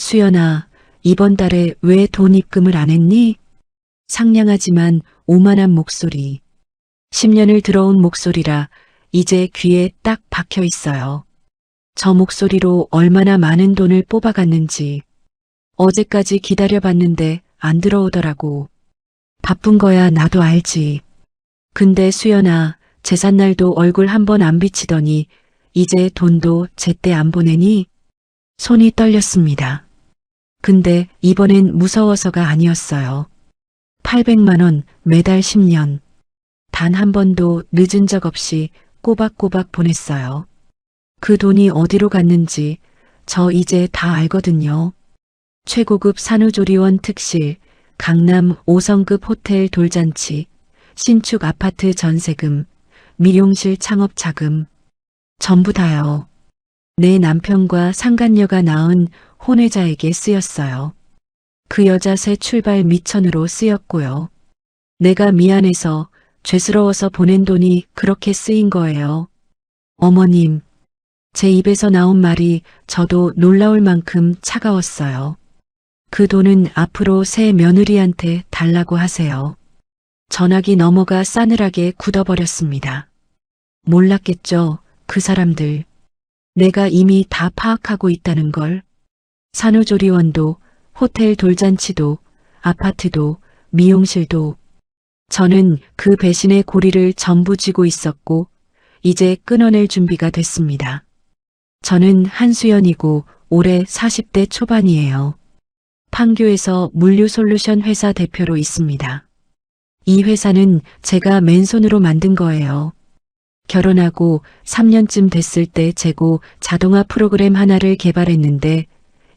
수연아, 이번 달에 왜 돈 입금을 안 했니? 상냥하지만 오만한 목소리. 10년을 들어온 목소리라 이제 귀에 딱 박혀 있어요. 저 목소리로 얼마나 많은 돈을 뽑아갔는지. 어제까지 기다려봤는데 안 들어오더라고. 바쁜 거야 나도 알지. 근데 수연아, 제삿날도 얼굴 한 번 안 비치더니 이제 돈도 제때 안 보내니? 손이 떨렸습니다. 근데 이번엔 무서워서가 아니었어요. 800만 원 매달 10년. 단 한 번도 늦은 적 없이 꼬박꼬박 보냈어요. 그 돈이 어디로 갔는지 저 이제 다 알거든요. 최고급 산후조리원 특실, 강남 5성급 호텔 돌잔치, 신축 아파트 전세금, 미용실 창업 자금. 전부 다요. 내 남편과 상간녀가 낳은 혼외자에게 쓰였어요. 그 여자 새 출발 미천으로 쓰였고요. 내가 미안해서 죄스러워서 보낸 돈이 그렇게 쓰인 거예요. 어머님, 제 입에서 나온 말이 저도 놀라울 만큼 차가웠어요. 그 돈은 앞으로 새 며느리한테 달라고 하세요. 전화기 넘어가 싸늘하게 굳어버렸습니다. 몰랐겠죠, 그 사람들. 내가 이미 다 파악하고 있다는 걸. 산후조리원도, 호텔 돌잔치도, 아파트도, 미용실도. 저는 그 배신의 고리를 전부 쥐고 있었고 이제 끊어낼 준비가 됐습니다. 저는 한수연이고 올해 40대 초반이에요. 판교에서 물류솔루션 회사 대표로 있습니다. 이 회사는 제가 맨손으로 만든 거예요. 결혼하고 3년쯤 됐을 때 재고 자동화 프로그램 하나를 개발했는데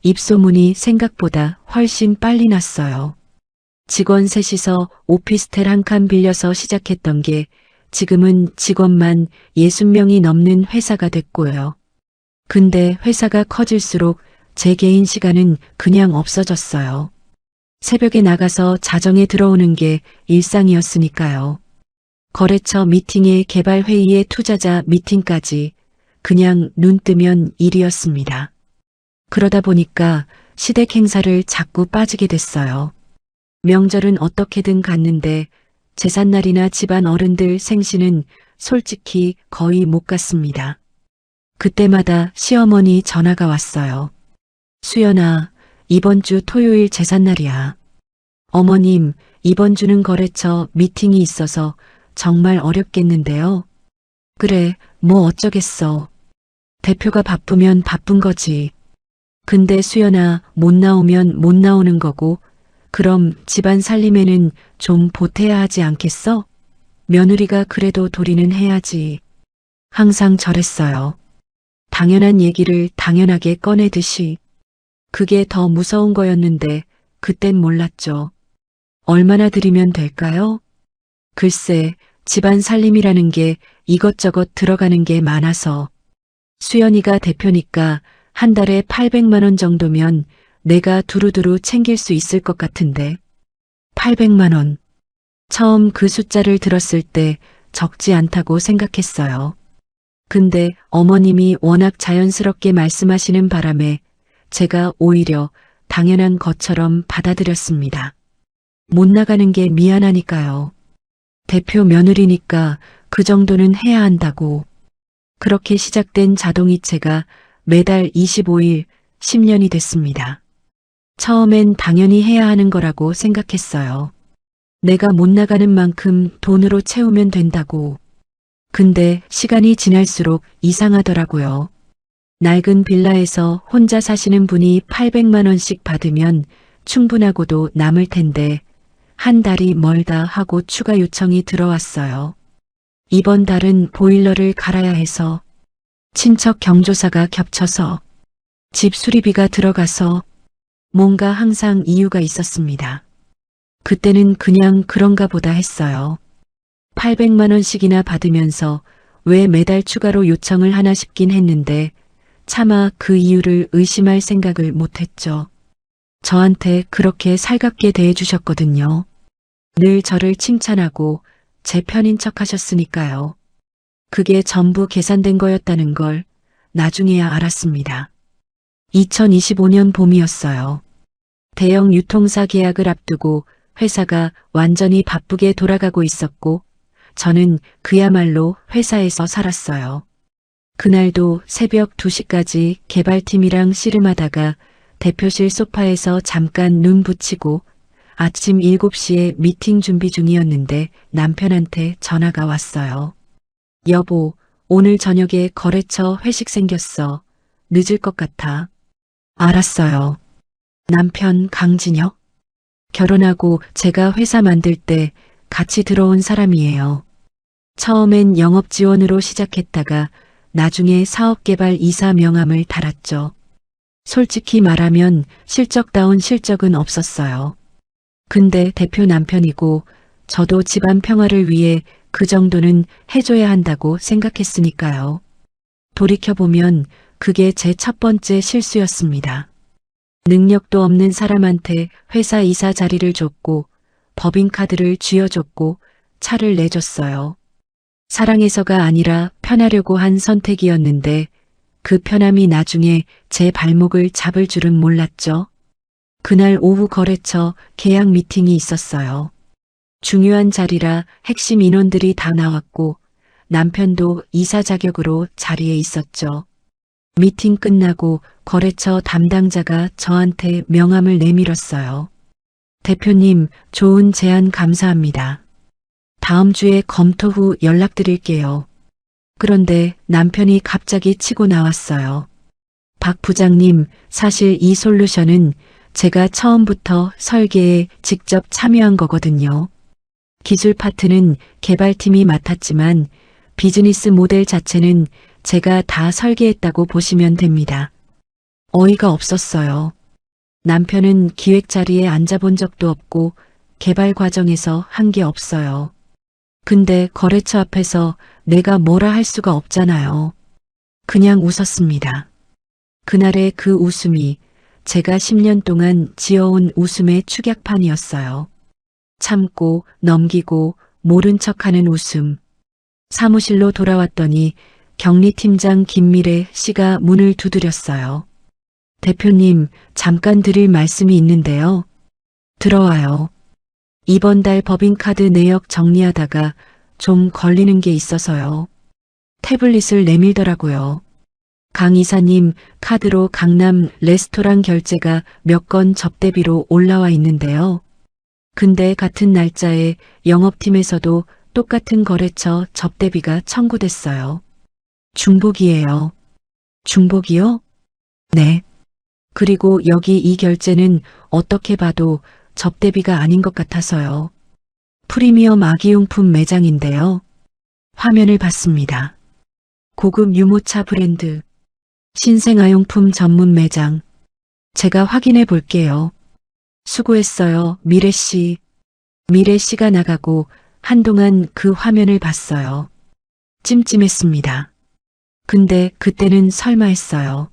입소문이 생각보다 훨씬 빨리 났어요. 직원 셋이서 오피스텔 한 칸 빌려서 시작했던 게 지금은 직원만 60명이 넘는 회사가 됐고요. 근데 회사가 커질수록 제 개인 시간은 그냥 없어졌어요. 새벽에 나가서 자정에 들어오는 게 일상이었으니까요. 거래처 미팅에 개발 회의에 투자자 미팅까지 그냥 눈 뜨면 일이었습니다. 그러다 보니까 시댁 행사를 자꾸 빠지게 됐어요. 명절은 어떻게든 갔는데 제삿날이나 집안 어른들 생신은 솔직히 거의 못 갔습니다. 그때마다 시어머니 전화가 왔어요. 수연아, 이번 주 토요일 제삿날이야. 어머님, 이번 주는 거래처 미팅이 있어서 정말 어렵겠는데요. 그래, 뭐 어쩌겠어. 대표가 바쁘면 바쁜 거지. 근데 수연아, 못 나오면 못 나오는 거고 그럼 집안 살림에는 좀 보태야 하지 않겠어? 며느리가 그래도 도리는 해야지. 항상 저랬어요. 당연한 얘기를 당연하게 꺼내듯이. 그게 더 무서운 거였는데 그땐 몰랐죠. 얼마나 드리면 될까요? 글쎄, 집안 살림이라는 게 이것저것 들어가는 게 많아서. 수연이가 대표니까 한 달에 800만 원 정도면 내가 두루두루 챙길 수 있을 것 같은데. 800만 원. 처음 그 숫자를 들었을 때 적지 않다고 생각했어요. 근데 어머님이 워낙 자연스럽게 말씀하시는 바람에 제가 오히려 당연한 것처럼 받아들였습니다. 못 나가는 게 미안하니까요. 대표 며느리니까 그 정도는 해야 한다고. 그렇게 시작된 자동이체가 매달 25일 10년이 됐습니다. 처음엔 당연히 해야 하는 거라고 생각했어요. 내가 못 나가는 만큼 돈으로 채우면 된다고. 근데 시간이 지날수록 이상하더라고요. 낡은 빌라에서 혼자 사시는 분이 800만 원씩 받으면 충분하고도 남을 텐데 한 달이 멀다 하고 추가 요청이 들어왔어요. 이번 달은 보일러를 갈아야 해서, 친척 경조사가 겹쳐서, 집 수리비가 들어가서, 뭔가 항상 이유가 있었습니다. 그때는 그냥 그런가 보다 했어요. 800만 원씩이나 받으면서 왜 매달 추가로 요청을 하나 싶긴 했는데 차마 그 이유를 의심할 생각을 못했죠. 저한테 그렇게 살갑게 대해주셨거든요. 늘 저를 칭찬하고 제 편인 척 하셨으니까요. 그게 전부 계산된 거였다는 걸 나중에야 알았습니다. 2025년 봄이었어요. 대형 유통사 계약을 앞두고 회사가 완전히 바쁘게 돌아가고 있었고, 저는 그야말로 회사에서 살았어요. 그날도 새벽 2시까지 개발팀이랑 씨름하다가 대표실 소파에서 잠깐 눈 붙이고 아침 7시에 미팅 준비 중이었는데 남편한테 전화가 왔어요. 여보, 오늘 저녁에 거래처 회식 생겼어. 늦을 것 같아. 알았어요. 남편 강진혁. 결혼하고 제가 회사 만들 때 같이 들어온 사람이에요. 처음엔 영업 지원으로 시작했다가 나중에 사업개발 이사 명함을 달았죠. 솔직히 말하면 실적다운 실적은 없었어요. 근데 대표 남편이고 저도 집안 평화를 위해 그 정도는 해줘야 한다고 생각했으니까요. 돌이켜보면 그게 제 첫 번째 실수였습니다. 능력도 없는 사람한테 회사 이사 자리를 줬고 법인카드를 쥐어줬고 차를 내줬어요. 사랑해서가 아니라 편하려고 한 선택이었는데 그 편함이 나중에 제 발목을 잡을 줄은 몰랐죠. 그날 오후 거래처 계약 미팅이 있었어요. 중요한 자리라 핵심 인원들이 다 나왔고 남편도 이사 자격으로 자리에 있었죠. 미팅 끝나고 거래처 담당자가 저한테 명함을 내밀었어요. 대표님, 좋은 제안 감사합니다. 다음 주에 검토 후 연락드릴게요. 그런데 남편이 갑자기 치고 나왔어요. 박 부장님, 사실 이 솔루션은 제가 처음부터 설계에 직접 참여한 거거든요. 기술 파트는 개발팀이 맡았지만 비즈니스 모델 자체는 제가 다 설계했다고 보시면 됩니다. 어이가 없었어요. 남편은 기획 자리에 앉아본 적도 없고 개발 과정에서 한 게 없어요. 근데 거래처 앞에서 내가 뭐라 할 수가 없잖아요. 그냥 웃었습니다. 그날의 그 웃음이 제가 10년 동안 지어온 웃음의 축약판이었어요. 참고 넘기고 모른 척하는 웃음. 사무실로 돌아왔더니 격리팀장 김미래 씨가 문을 두드렸어요. 대표님, 잠깐 드릴 말씀이 있는데요. 들어와요. 이번 달 법인카드 내역 정리하다가 좀 걸리는 게 있어서요. 태블릿을 내밀더라고요. 강 이사님 카드로 강남 레스토랑 결제가 몇 건 접대비로 올라와 있는데요. 근데 같은 날짜에 영업팀에서도 똑같은 거래처 접대비가 청구됐어요. 중복이에요. 중복이요? 네. 그리고 여기 이 결제는 어떻게 봐도 접대비가 아닌 것 같아서요. 프리미엄 아기용품 매장인데요. 화면을 봤습니다. 고급 유모차 브랜드, 신생아용품 전문 매장. 제가 확인해 볼게요. 수고했어요, 미래 씨. 미래 씨가 나가고 한동안 그 화면을 봤어요. 찜찜했습니다. 근데 그때는 설마 했어요.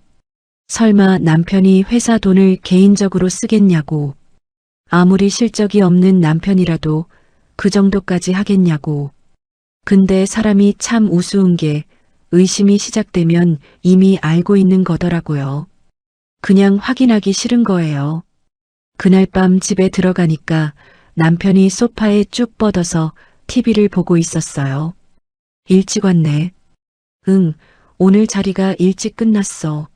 설마 남편이 회사 돈을 개인적으로 쓰겠냐고. 아무리 실적이 없는 남편이라도 그 정도까지 하겠냐고. 근데 사람이 참 우스운 게 의심이 시작되면 이미 알고 있는 거더라고요. 그냥 확인하기 싫은 거예요. 그날 밤 집에 들어가니까 남편이 소파에 쭉 뻗어서 TV를 보고 있었어요. 일찍 왔네. 응, 오늘 자리가 일찍 끝났어.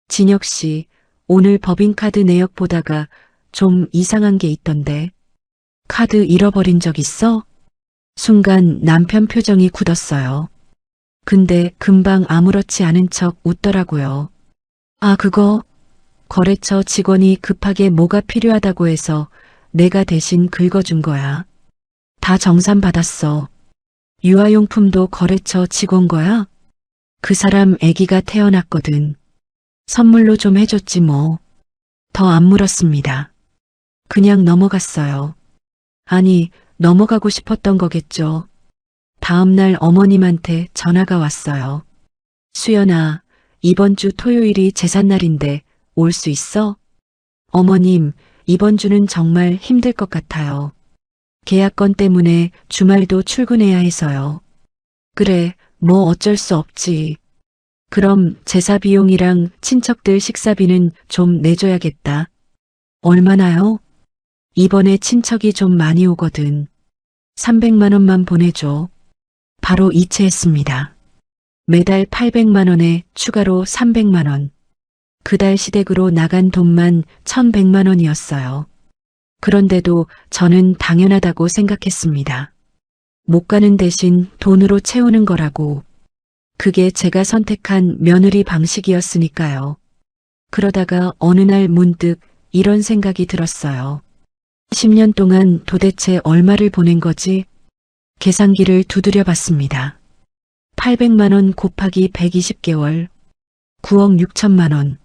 진혁 씨, 오늘 법인카드 내역 보다가 좀 이상한 게 있던데. 카드 잃어버린 적 있어? 순간 남편 표정이 굳었어요. 근데 금방 아무렇지 않은 척 웃더라고요. 아, 그거 거래처 직원이 급하게 뭐가 필요하다고 해서 내가 대신 긁어준 거야. 다 정산 받았어. 유아용품도 거래처 직원 거야? 그 사람 아기가 태어났거든. 선물로 좀 해줬지 뭐. 더 안 물었습니다. 그냥 넘어갔어요. 아니, 넘어가고 싶었던 거겠죠. 다음날 어머님한테 전화가 왔어요. 수연아, 이번 주 토요일이 제삿날인데 올 수 있어? 어머님, 이번 주는 정말 힘들 것 같아요. 계약건 때문에 주말도 출근해야 해서요. 그래, 뭐 어쩔 수 없지. 그럼 제사 비용이랑 친척들 식사비는 좀 내줘야겠다. 얼마나요? 이번에 친척이 좀 많이 오거든. 300만 원만 보내줘. 바로 이체했습니다. 매달 800만 원에 추가로 300만 원. 그달 시댁으로 나간 돈만 1100만 원이었어요. 그런데도 저는 당연하다고 생각했습니다. 못 가는 대신 돈으로 채우는 거라고. 그게 제가 선택한 며느리 방식이었으니까요. 그러다가 어느 날 문득 이런 생각이 들었어요. 10년 동안 도대체 얼마를 보낸 거지? 계산기를 두드려 봤습니다. 800만 원 곱하기 120개월. 9억 6천만 원.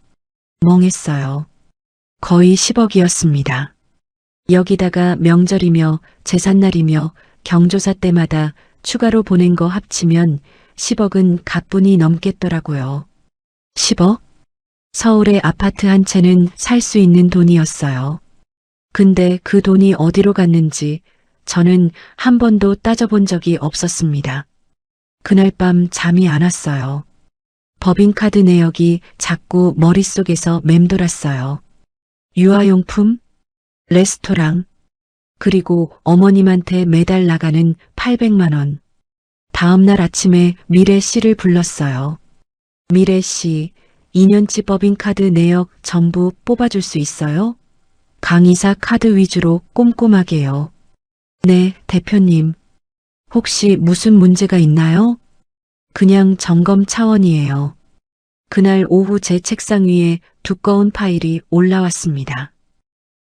멍했어요. 거의 10억이었습니다. 여기다가 명절이며 제삿날이며 경조사 때마다 추가로 보낸 거 합치면 10억은 가뿐히 넘겠더라고요. 10억? 서울의 아파트 한 채는 살 수 있는 돈이었어요. 근데 그 돈이 어디로 갔는지 저는 한 번도 따져본 적이 없었습니다. 그날 밤 잠이 안 왔어요. 법인카드 내역이 자꾸 머릿속에서 맴돌았어요. 유아용품, 레스토랑, 그리고 어머님한테 매달 나가는 800만 원. 다음날 아침에 미래 씨를 불렀어요. 미래 씨, 2년치 법인카드 내역 전부 뽑아줄 수 있어요? 강의사 카드 위주로 꼼꼼하게요. 네, 대표님. 혹시 무슨 문제가 있나요? 그냥 점검 차원이에요. 그날 오후 제 책상 위에 두꺼운 파일이 올라왔습니다.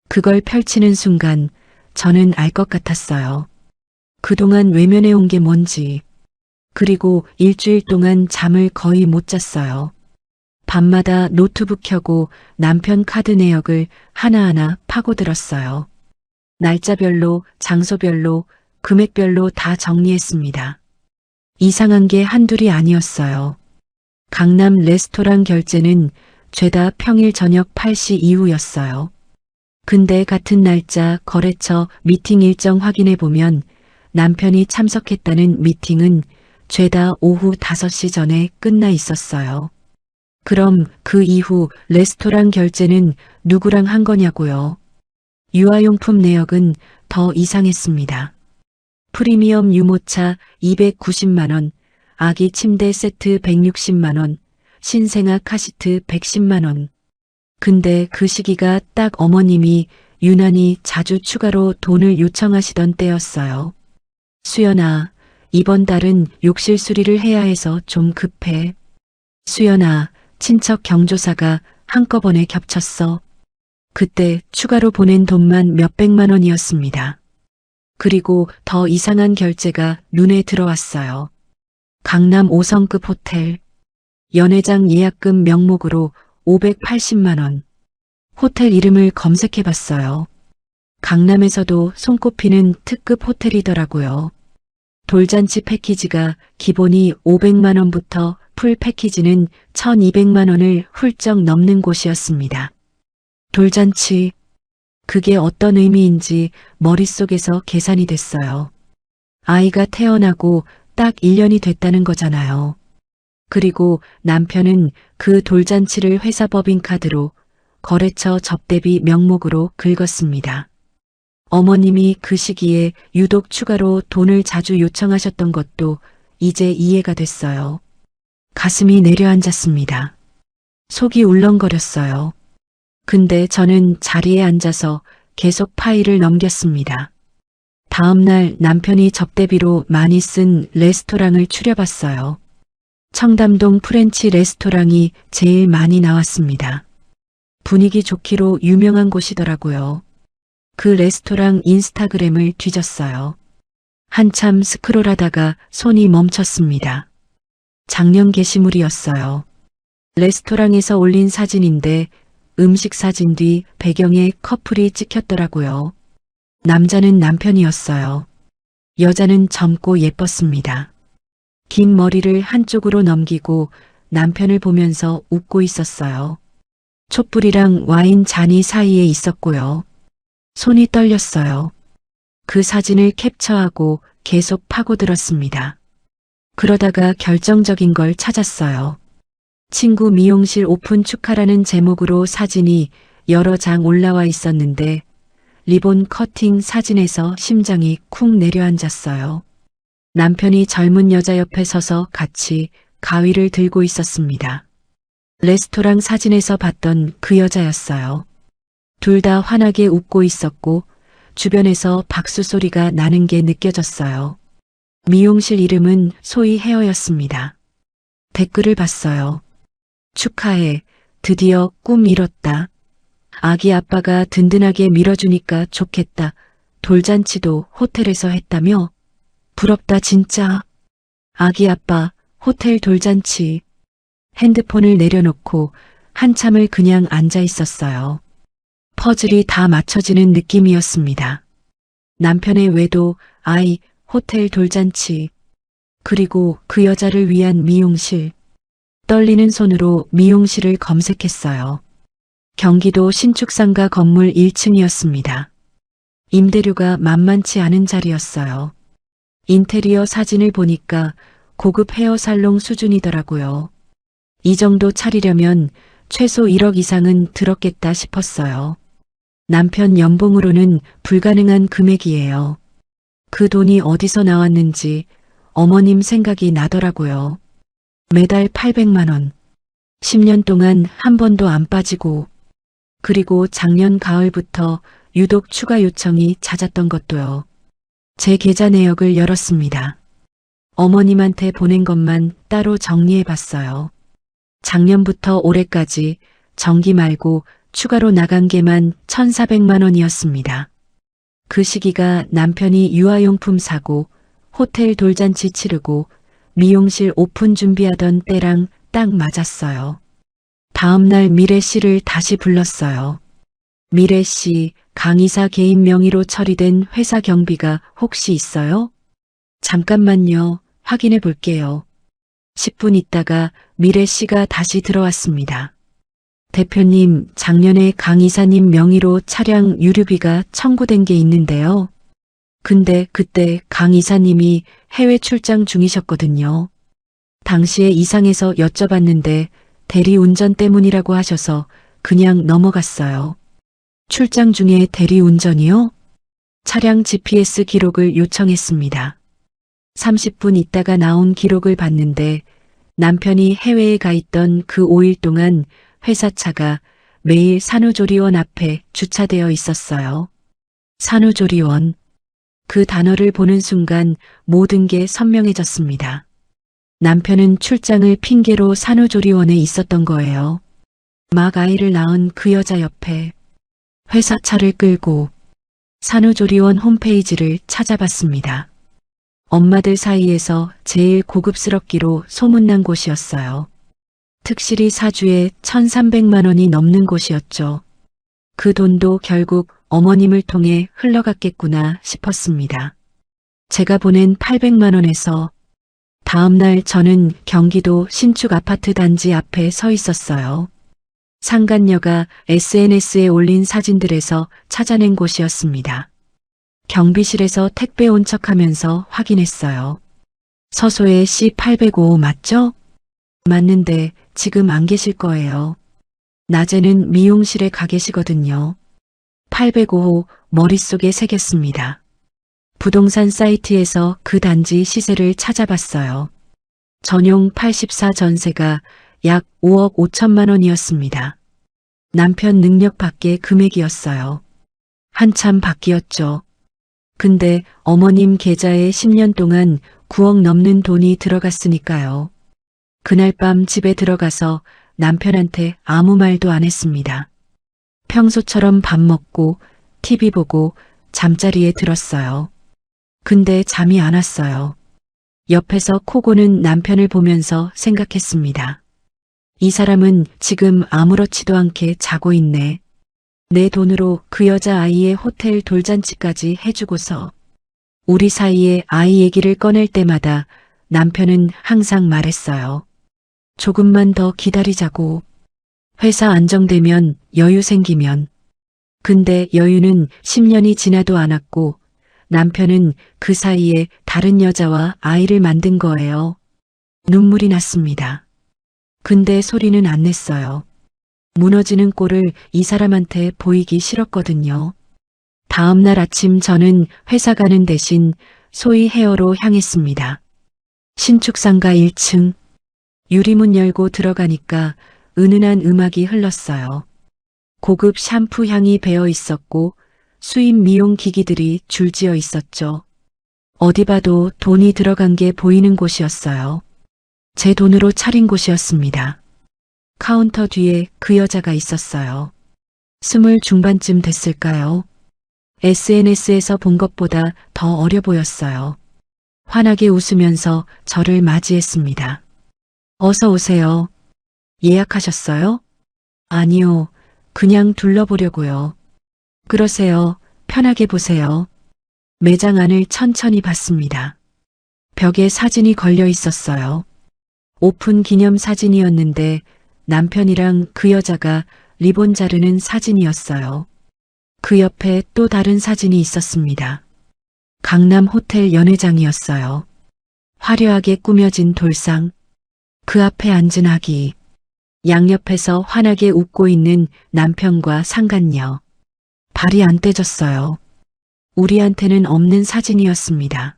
그걸 펼치는 순간 저는 알 것 같았어요. 그동안 외면해 온 게 뭔지. 그리고 일주일 동안 잠을 거의 못 잤어요. 밤마다 노트북 켜고 남편 카드 내역을 하나하나 파고들었어요. 날짜별로, 장소별로, 금액별로 다 정리했습니다. 이상한 게 한둘이 아니었어요. 강남 레스토랑 결제는 죄다 평일 저녁 8시 이후였어요. 근데 같은 날짜 거래처 미팅 일정 확인해 보면 남편이 참석했다는 미팅은 죄다 오후 5시 전에 끝나 있었어요. 그럼 그 이후 레스토랑 결제는 누구랑 한 거냐고요? 유아용품 내역은 더 이상했습니다. 프리미엄 유모차 290만 원, 아기 침대 세트 160만 원, 신생아 카시트 110만 원. 근데 그 시기가 딱 어머님이 유난히 자주 추가로 돈을 요청하시던 때였어요. 수연아, 이번 달은 욕실 수리를 해야 해서 좀 급해. 수연아, 친척 경조사가 한꺼번에 겹쳤어. 그때 추가로 보낸 돈만 몇백만 원이었습니다. 그리고 더 이상한 결제가 눈에 들어왔어요. 강남 5성급 호텔. 연회장 예약금 명목으로 580만 원. 호텔 이름을 검색해 봤어요. 강남에서도 손꼽히는 특급 호텔이더라고요. 돌잔치 패키지가 기본이 500만 원부터 풀 패키지는 1200만 원을 훌쩍 넘는 곳이었습니다. 돌잔치. 그게 어떤 의미인지 머릿속에서 계산이 됐어요. 아이가 태어나고 딱 1년이 됐다는 거잖아요. 그리고 남편은 그 돌잔치를 회사 법인카드로 거래처 접대비 명목으로 긁었습니다. 어머님이 그 시기에 유독 추가로 돈을 자주 요청하셨던 것도 이제 이해가 됐어요. 가슴이 내려앉았습니다. 속이 울렁거렸어요. 근데 저는 자리에 앉아서 계속 파일을 넘겼습니다. 다음 날 남편이 접대비로 많이 쓴 레스토랑을 추려봤어요. 청담동 프렌치 레스토랑이 제일 많이 나왔습니다. 분위기 좋기로 유명한 곳이더라고요. 그 레스토랑 인스타그램을 뒤졌어요. 한참 스크롤하다가 손이 멈췄습니다. 작년 게시물이었어요. 레스토랑에서 올린 사진인데 음식 사진 뒤 배경에 커플이 찍혔더라고요. 남자는 남편이었어요. 여자는 젊고 예뻤습니다. 긴 머리를 한쪽으로 넘기고 남편을 보면서 웃고 있었어요. 촛불이랑 와인 잔이 사이에 있었고요. 손이 떨렸어요. 그 사진을 캡처하고 계속 파고들었습니다. 그러다가 결정적인 걸 찾았어요. 친구 미용실 오픈 축하라는 제목으로 사진이 여러 장 올라와 있었는데 리본 커팅 사진에서 심장이 쿵 내려앉았어요. 남편이 젊은 여자 옆에 서서 같이 가위를 들고 있었습니다. 레스토랑 사진에서 봤던 그 여자였어요. 둘 다 환하게 웃고 있었고 주변에서 박수 소리가 나는 게 느껴졌어요. 미용실 이름은 소이 헤어였습니다. 댓글을 봤어요. 축하해. 드디어 꿈 이뤘다. 아기 아빠가 든든하게 밀어주니까 좋겠다. 돌잔치도 호텔에서 했다며? 부럽다 진짜. 아기 아빠 호텔 돌잔치. 핸드폰을 내려놓고 한참을 그냥 앉아 있었어요. 퍼즐이 다 맞춰지는 느낌이었습니다. 남편의 외도, 아이, 호텔 돌잔치. 그리고 그 여자를 위한 미용실. 떨리는 손으로 미용실을 검색했어요. 경기도 신축상가 건물 1층이었습니다. 임대료가 만만치 않은 자리였어요. 인테리어 사진을 보니까 고급 헤어살롱 수준이더라고요. 이 정도 차리려면 최소 1억 이상은 들었겠다 싶었어요. 남편 연봉으로는 불가능한 금액이에요. 그 돈이 어디서 나왔는지 어머님 생각이 나더라고요. 매달 800만 원. 10년 동안 한 번도 안 빠지고, 그리고 작년 가을부터 유독 추가 요청이 잦았던 것도요. 제 계좌 내역을 열었습니다. 어머님한테 보낸 것만 따로 정리해 봤어요. 작년부터 올해까지 정기 말고 추가로 나간 게만 1,400만 원이었습니다. 그 시기가 남편이 유아용품 사고, 호텔 돌잔치 치르고, 미용실 오픈 준비하던 때랑 딱 맞았어요. 다음날 미래 씨를 다시 불렀어요. 미래 씨, 강 이사 개인 명의로 처리된 회사 경비가 혹시 있어요? 잠깐만요. 확인해 볼게요. 10분 있다가 미래 씨가 다시 들어왔습니다. 대표님, 작년에 강 이사님 명의로 차량 유류비가 청구된 게 있는데요. 근데 그때 강 이사님이 해외 출장 중이셨거든요. 당시에 이상해서 여쭤봤는데 대리 운전 때문이라고 하셔서 그냥 넘어갔어요. 출장 중에 대리 운전이요? 차량 GPS 기록을 요청했습니다. 30분 있다가 나온 기록을 봤는데 남편이 해외에 가 있던 그 5일 동안 회사 차가 매일 산후조리원 앞에 주차되어 있었어요. 산후조리원. 그 단어를 보는 순간 모든 게 선명해졌습니다. 남편은 출장을 핑계로 산후조리원에 있었던 거예요. 막 아이를 낳은 그 여자 옆에 회사 차를 끌고 산후조리원 홈페이지를 찾아봤습니다. 엄마들 사이에서 제일 고급스럽기로 소문난 곳이었어요. 특실이 사주에 1,300만 원이 넘는 곳이었죠. 그 돈도 결국 어머님을 통해 흘러갔겠구나 싶었습니다. 제가 보낸 800만 원에서 다음날 저는 경기도 신축 아파트 단지 앞에 서 있었어요. 상간녀가 SNS에 올린 사진들에서 찾아낸 곳이었습니다. 경비실에서 택배 온 척하면서 확인했어요. 서소의 C805 맞죠? 맞는데 지금 안 계실 거예요. 낮에는 미용실에 가 계시거든요. 805호 머릿속에 새겼습니다. 부동산 사이트에서 그 단지 시세를 찾아봤어요. 전용 84 전세가 약 5억 5천만 원이었습니다. 남편 능력 밖의 금액이었어요. 한참 밖이었죠. 근데 어머님 계좌에 10년 동안 9억 넘는 돈이 들어갔으니까요. 그날 밤 집에 들어가서 남편한테 아무 말도 안 했습니다. 평소처럼 밥 먹고 TV 보고 잠자리에 들었어요. 근데 잠이 안 왔어요. 옆에서 코 고는 남편을 보면서 생각했습니다. 이 사람은 지금 아무렇지도 않게 자고 있네. 내 돈으로 그 여자 아이의 호텔 돌잔치까지 해주고서 우리 사이에 아이 얘기를 꺼낼 때마다 남편은 항상 말했어요. 조금만 더 기다리자고. 회사 안정되면 여유 생기면. 근데 여유는 10년이 지나도 않았고 남편은 그 사이에 다른 여자와 아이를 만든 거예요. 눈물이 났습니다. 근데 소리는 안 냈어요. 무너지는 꼴을 이 사람한테 보이기 싫었거든요. 다음 날 아침 저는 회사 가는 대신 소희 헤어로 향했습니다. 신축상가 1층. 유리문 열고 들어가니까 은은한 음악이 흘렀어요. 고급 샴푸 향이 배어 있었고 수입 미용 기기들이 줄지어 있었죠. 어디 봐도 돈이 들어간 게 보이는 곳이었어요. 제 돈으로 차린 곳이었습니다. 카운터 뒤에 그 여자가 있었어요. 20 중반쯤 됐을까요? SNS에서 본 것보다 더 어려 보였어요. 환하게 웃으면서 저를 맞이했습니다. 어서 오세요. 예약하셨어요? 아니요. 그냥 둘러보려고요. 그러세요. 편하게 보세요. 매장 안을 천천히 봤습니다. 벽에 사진이 걸려 있었어요. 오픈 기념 사진이었는데 남편이랑 그 여자가 리본 자르는 사진이었어요. 그 옆에 또 다른 사진이 있었습니다. 강남 호텔 연회장이었어요. 화려하게 꾸며진 돌상, 그 앞에 앉은 아기, 양옆에서 환하게 웃고 있는 남편과 상간녀. 발이 안 떼졌어요. 우리한테는 없는 사진이었습니다.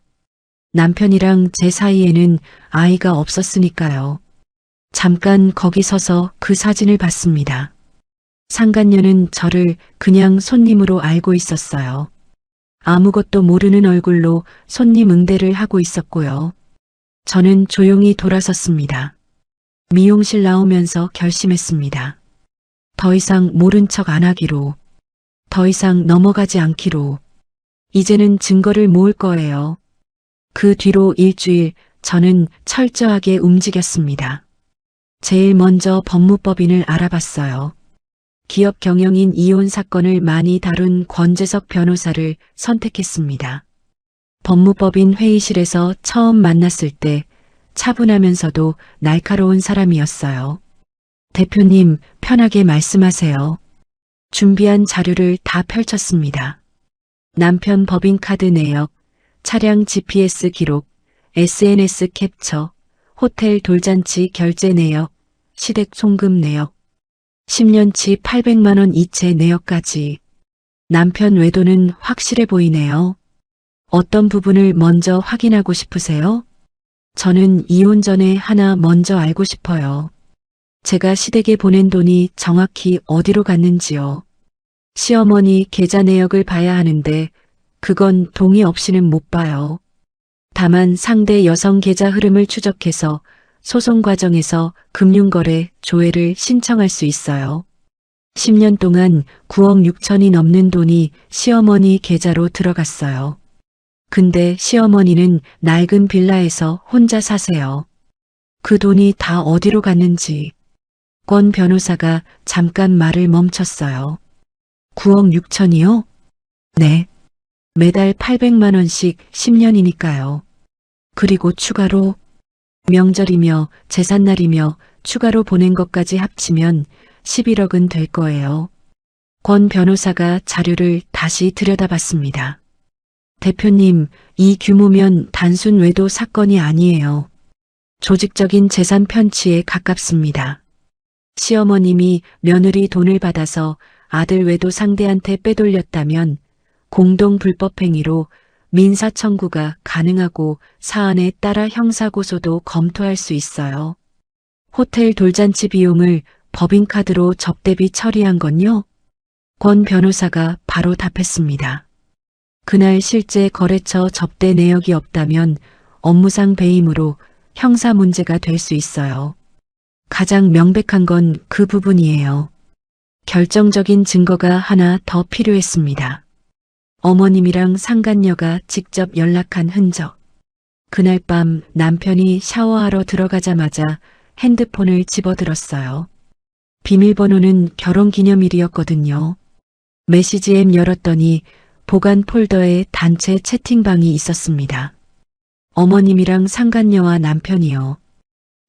남편이랑 제 사이에는 아이가 없었으니까요. 잠깐 거기 서서 그 사진을 봤습니다. 상간녀는 저를 그냥 손님으로 알고 있었어요. 아무것도 모르는 얼굴로 손님 응대를 하고 있었고요. 저는 조용히 돌아섰습니다. 미용실 나오면서 결심했습니다. 더 이상 모른 척 안 하기로. 더 이상 넘어가지 않기로. 이제는 증거를 모을 거예요. 그 뒤로 일주일 저는 철저하게 움직였습니다. 제일 먼저 법무법인을 알아봤어요. 기업 경영인 이혼 사건을 많이 다룬 권재석 변호사를 선택했습니다. 법무법인 회의실에서 처음 만났을 때 차분하면서도 날카로운 사람이었어요. 대표님, 편하게 말씀하세요. 준비한 자료를 다 펼쳤습니다. 남편 법인카드 내역, 차량 GPS 기록, SNS 캡처, 호텔 돌잔치 결제 내역, 시댁 송금 내역, 10년치 800만 원 이체 내역까지. 남편 외도는 확실해 보이네요. 어떤 부분을 먼저 확인하고 싶으세요? 저는 이혼 전에 하나 먼저 알고 싶어요. 제가 시댁에 보낸 돈이 정확히 어디로 갔는지요. 시어머니 계좌 내역을 봐야 하는데 그건 동의 없이는 못 봐요. 다만 상대 여성 계좌 흐름을 추적해서 소송 과정에서 금융거래 조회를 신청할 수 있어요. 10년 동안 9억 6천이 넘는 돈이 시어머니 계좌로 들어갔어요. 근데 시어머니는 낡은 빌라에서 혼자 사세요. 그 돈이 다 어디로 갔는지. 권 변호사가 잠깐 말을 멈췄어요. 9억 6천이요? 네. 매달 800만 원씩 10년이니까요. 그리고 추가로 명절이며 제삿날이며 추가로 보낸 것까지 합치면 11억은 될 거예요. 권 변호사가 자료를 다시 들여다봤습니다. 대표님, 이 규모면 단순 외도 사건이 아니에요. 조직적인 재산 편취에 가깝습니다. 시어머님이 며느리 돈을 받아서 아들 외도 상대한테 빼돌렸다면 공동 불법행위로 민사 청구가 가능하고 사안에 따라 형사고소도 검토할 수 있어요. 호텔 돌잔치 비용을 법인카드로 접대비 처리한 건요? 권 변호사가 바로 답했습니다. 그날 실제 거래처 접대 내역이 없다면 업무상 배임으로 형사 문제가 될 수 있어요. 가장 명백한 건 그 부분이에요. 결정적인 증거가 하나 더 필요했습니다. 어머님이랑 상간녀가 직접 연락한 흔적. 그날 밤 남편이 샤워하러 들어가자마자 핸드폰을 집어들었어요. 비밀번호는 결혼기념일이었거든요. 메시지 앱 열었더니 보관 폴더에 단체 채팅방이 있었습니다. 어머님이랑 상간녀와 남편이요.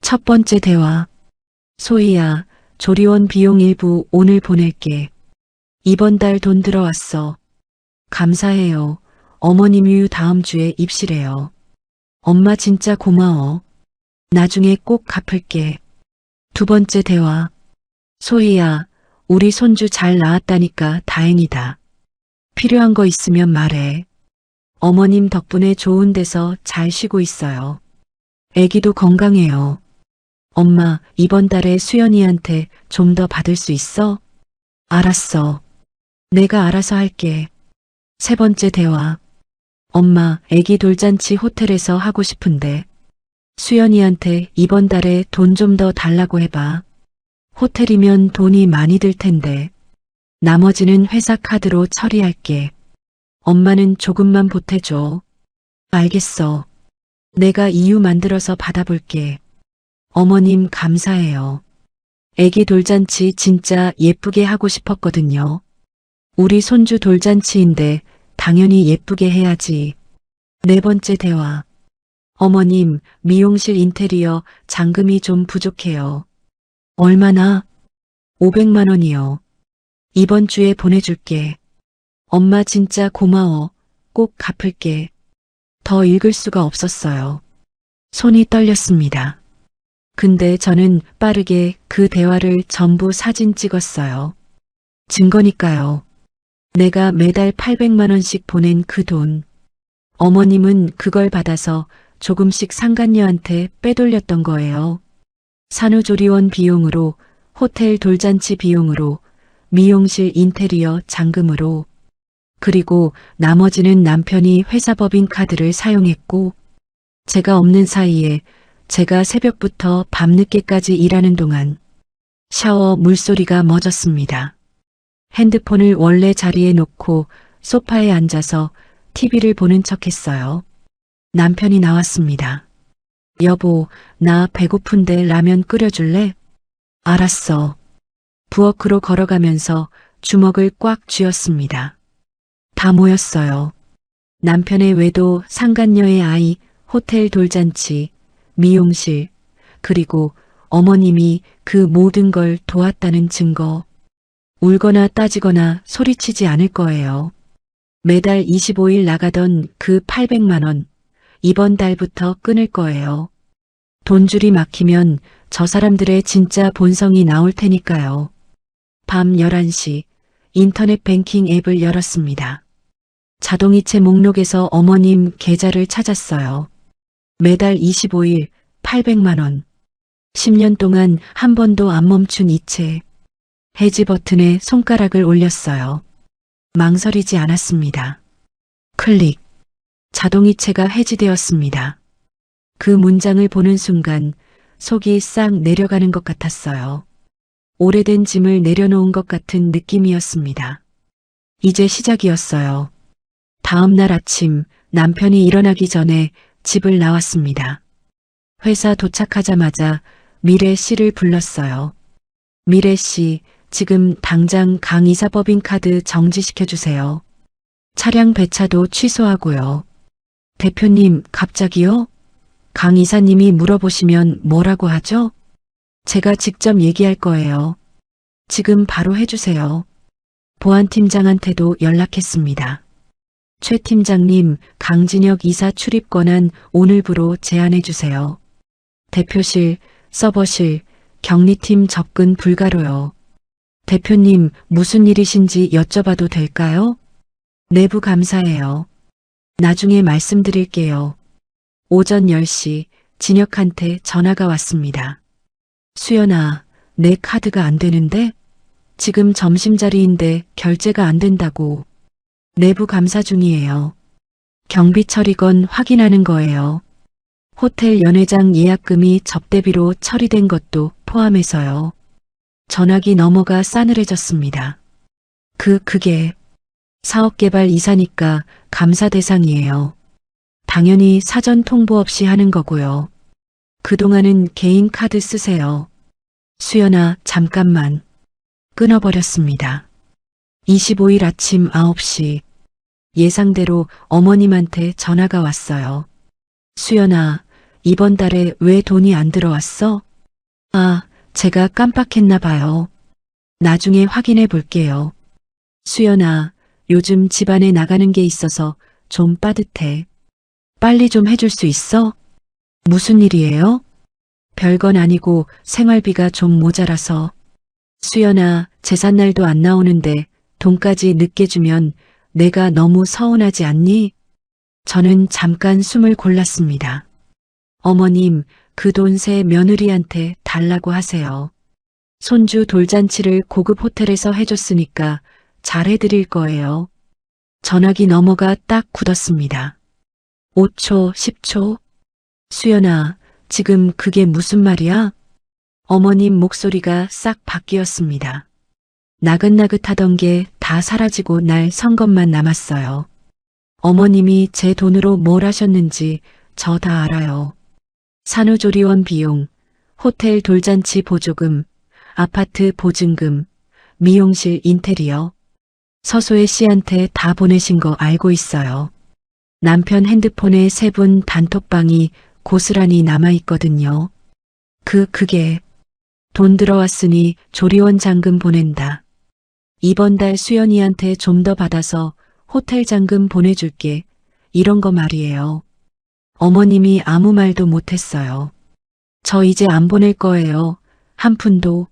첫 번째 대화. 소희야, 조리원 비용 일부 오늘 보낼게. 이번 달 돈 들어왔어. 감사해요. 어머님이 다음 주에 입실해요. 엄마 진짜 고마워. 나중에 꼭 갚을게. 두 번째 대화. 소희야, 우리 손주 잘 나았다니까 다행이다. 필요한 거 있으면 말해. 어머님 덕분에 좋은 데서 잘 쉬고 있어요. 애기도 건강해요. 엄마, 이번 달에 수연이한테 좀 더 받을 수 있어? 알았어. 내가 알아서 할게. 세 번째 대화. 엄마, 애기 돌잔치 호텔에서 하고 싶은데 수연이한테 이번 달에 돈 좀 더 달라고 해봐. 호텔이면 돈이 많이 들 텐데 나머지는 회사 카드로 처리할게. 엄마는 조금만 보태줘. 알겠어. 내가 이유 만들어서 받아볼게. 어머님 감사해요. 애기 돌잔치 진짜 예쁘게 하고 싶었거든요. 우리 손주 돌잔치인데 당연히 예쁘게 해야지. 네 번째 대화. 어머님, 미용실 인테리어 잔금이 좀 부족해요. 얼마나? 500만 원이요. 이번 주에 보내줄게. 엄마 진짜 고마워. 꼭 갚을게. 더 읽을 수가 없었어요. 손이 떨렸습니다. 근데 저는 빠르게 그 대화를 전부 사진 찍었어요. 증거니까요. 내가 매달 800만 원씩 보낸 그 돈. 어머님은 그걸 받아서 조금씩 상간녀한테 빼돌렸던 거예요. 산후조리원 비용으로, 호텔 돌잔치 비용으로, 미용실 인테리어 잔금으로, 그리고 나머지는 남편이 회사 법인 카드를 사용했고, 제가 없는 사이에 제가 새벽부터 밤늦게까지 일하는 동안 샤워 물소리가 멎었습니다. 핸드폰을 원래 자리에 놓고 소파에 앉아서 TV를 보는 척했어요. 남편이 나왔습니다. 여보, 나 배고픈데 라면 끓여줄래? 알았어. 부엌으로 걸어가면서 주먹을 꽉 쥐었습니다. 다 모였어요. 남편의 외도, 상간녀의 아이, 호텔 돌잔치, 미용실, 그리고 어머님이 그 모든 걸 도왔다는 증거. 울거나 따지거나 소리치지 않을 거예요. 매달 25일 나가던 그 800만 원, 이번 달부터 끊을 거예요. 돈줄이 막히면 저 사람들의 진짜 본성이 나올 테니까요. 밤 11시 인터넷 뱅킹 앱을 열었습니다. 자동이체 목록에서 어머님 계좌를 찾았어요. 매달 25일 800만 원. 10년 동안 한 번도 안 멈춘 이체. 해지 버튼에 손가락을 올렸어요. 망설이지 않았습니다. 클릭. 자동이체가 해지되었습니다. 그 문장을 보는 순간 속이 싹 내려가는 것 같았어요. 오래된 짐을 내려놓은 것 같은 느낌이었습니다. 이제 시작이었어요. 다음 날 아침 남편이 일어나기 전에 집을 나왔습니다. 회사 도착하자마자 미래 씨를 불렀어요. 미래 씨, 지금 당장 강 이사 법인카드 정지시켜주세요. 차량 배차도 취소하고요. 대표님, 갑자기요? 강 이사님이 물어보시면 뭐라고 하죠? 제가 직접 얘기할 거예요. 지금 바로 해주세요. 보안팀장한테도 연락했습니다. 최 팀장님, 강진혁 이사 출입 권한 오늘부로 제한해주세요. 대표실, 서버실, 격리팀 접근 불가로요. 대표님, 무슨 일이신지 여쭤봐도 될까요? 내부 감사해요. 나중에 말씀드릴게요. 오전 10시 진혁한테 전화가 왔습니다. 수연아, 내 카드가 안 되는데? 지금 점심자리인데 결제가 안 된다고. 내부 감사 중이에요. 경비 처리건 확인하는 거예요. 호텔 연회장 예약금이 접대비로 처리된 것도 포함해서요. 전화기 너머가 싸늘해졌습니다. 그게 사업개발 이사니까 감사 대상이에요. 당연히 사전 통보 없이 하는 거고요. 그동안은 개인 카드 쓰세요. 수연아, 잠깐만. 끊어버렸습니다. 25일 아침 9시 예상대로 어머님한테 전화가 왔어요. 수연아, 이번 달에 왜 돈이 안 들어왔어? 아, 제가 깜빡했나 봐요. 나중에 확인해 볼게요. 수연아, 요즘 집안에 나가는 게 있어서 좀 빠듯해. 빨리 좀 해줄 수 있어? 무슨 일이에요? 별건 아니고 생활비가 좀 모자라서. 수연아, 제삿날도 안 나오는데 돈까지 늦게 주면 내가 너무 서운하지 않니? 저는 잠깐 숨을 골랐습니다. 어머님, 그 돈 새 며느리한테 달라고 하세요. 손주 돌잔치를 고급 호텔에서 해줬으니까 잘해드릴 거예요. 전화기 너머가 딱 굳었습니다. 5초, 10초? 수연아, 지금 그게 무슨 말이야? 어머님 목소리가 싹 바뀌었습니다. 나긋나긋하던 게 다 사라지고 날 선 것만 남았어요. 어머님이 제 돈으로 뭘 하셨는지 저 다 알아요. 산후조리원 비용, 호텔 돌잔치 보조금, 아파트 보증금, 미용실 인테리어. 서소혜 씨한테 다 보내신 거 알고 있어요. 남편 핸드폰에 3분 단톡방이 고스란히 남아있거든요. 그게 돈 들어왔으니 조리원 잔금 보낸다. 이번 달 수연이한테 좀 더 받아서 호텔 잔금 보내줄게. 이런 거 말이에요. 어머님이 아무 말도 못했어요. 저 이제 안 보낼 거예요. 한 푼도.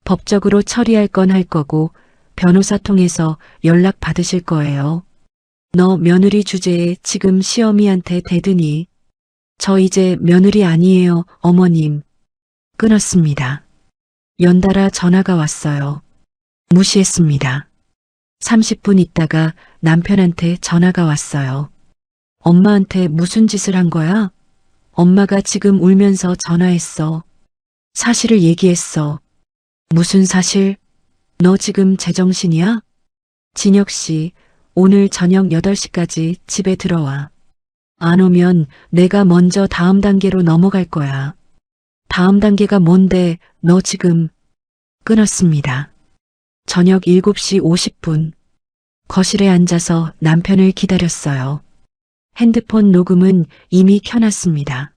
법적으로 처리할 건 할 거고 변호사 통해서 연락 받으실 거예요. 너 며느리 주제에 지금 시어미한테 대드니. 저 이제 며느리 아니에요, 어머님. 끊었습니다. 연달아 전화가 왔어요. 무시했습니다. 30분 있다가 남편한테 전화가 왔어요. 엄마한테 무슨 짓을 한 거야? 엄마가 지금 울면서 전화했어. 사실을 얘기했어. 무슨 사실? 너 지금 제정신이야? 진혁 씨, 오늘 저녁 8시까지 집에 들어와. 안 오면 내가 먼저 다음 단계로 넘어갈 거야. 다음 단계가 뭔데? 너 지금. 끊었습니다. 저녁 7시 50분. 거실에 앉아서 남편을 기다렸어요. 핸드폰 녹음은 이미 켜놨습니다.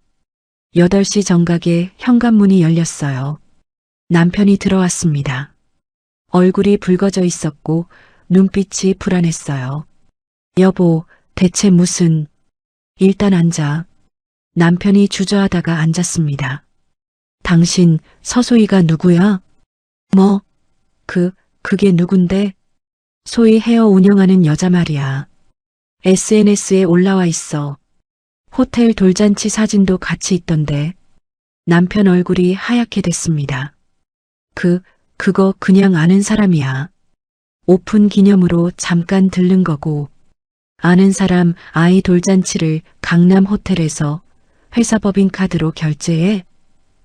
8시 정각에 현관문이 열렸어요. 남편이 들어왔습니다. 얼굴이 붉어져 있었고 눈빛이 불안했어요. 여보, 대체 무슨... 일단 앉아. 남편이 주저하다가 앉았습니다. 당신 서소희가 누구야? 뭐? 그게 누군데? 소위 헤어 운영하는 여자 말이야. SNS에 올라와 있어. 호텔 돌잔치 사진도 같이 있던데. 남편 얼굴이 하얗게 됐습니다. 그거 그냥 아는 사람이야. 오픈 기념으로 잠깐 들른 거고. 아는 사람 아이 돌잔치를 강남 호텔에서 회사 법인카드로 결제해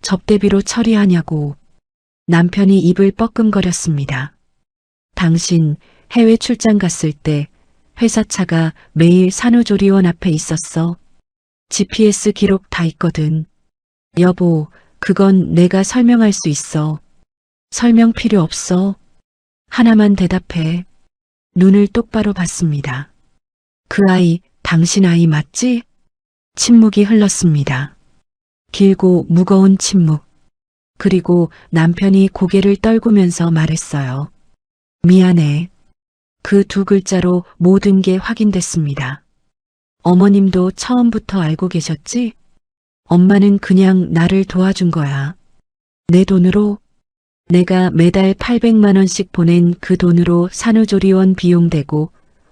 접대비로 처리하냐고. 남편이 입을 뻐끔거렸습니다. 당신 해외 출장 갔을 때 회사 차가 매일 산후조리원 앞에 있었어. GPS 기록 다 있거든. 여보, 그건 내가 설명할 수 있어. 설명 필요 없어. 하나만 대답해. 눈을 똑바로 봤습니다. 그 아이, 당신 아이 맞지? 침묵이 흘렀습니다. 길고 무거운 침묵. 그리고 남편이 고개를 떨구면서 말했어요. 미안해. 그 2글자로 모든 게 확인됐습니다. 어머님도 처음부터 알고 계셨지? 엄마는 그냥 나를 도와준 거야. 내 돈으로? 내가 매달 800만 원씩 보낸 그 돈으로 산후조리원 비용 대고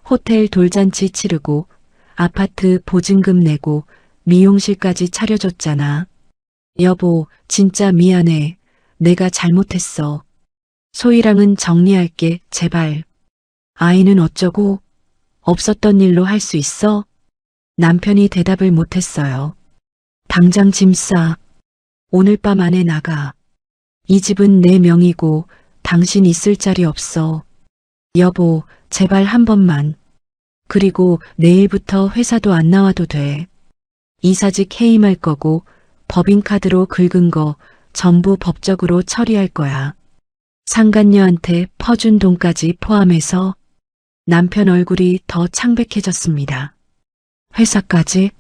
호텔 돌잔치 치르고 아파트 보증금 내고 미용실까지 차려줬잖아. 여보, 진짜 미안해. 내가 잘못했어. 소희랑은 정리할게, 제발. 아이는 어쩌고? 없었던 일로 할 수 있어? 남편이 대답을 못했어요. 당장 짐 싸. 오늘 밤 안에 나가. 이 집은 내 명의고 당신 있을 자리 없어. 여보, 제발 한 번만. 그리고 내일부터 회사도 안 나와도 돼. 이사직 해임할 거고 법인카드로 긁은 거 전부 법적으로 처리할 거야. 상간녀한테 퍼준 돈까지 포함해서. 남편 얼굴이 더 창백해졌습니다. 회사까지?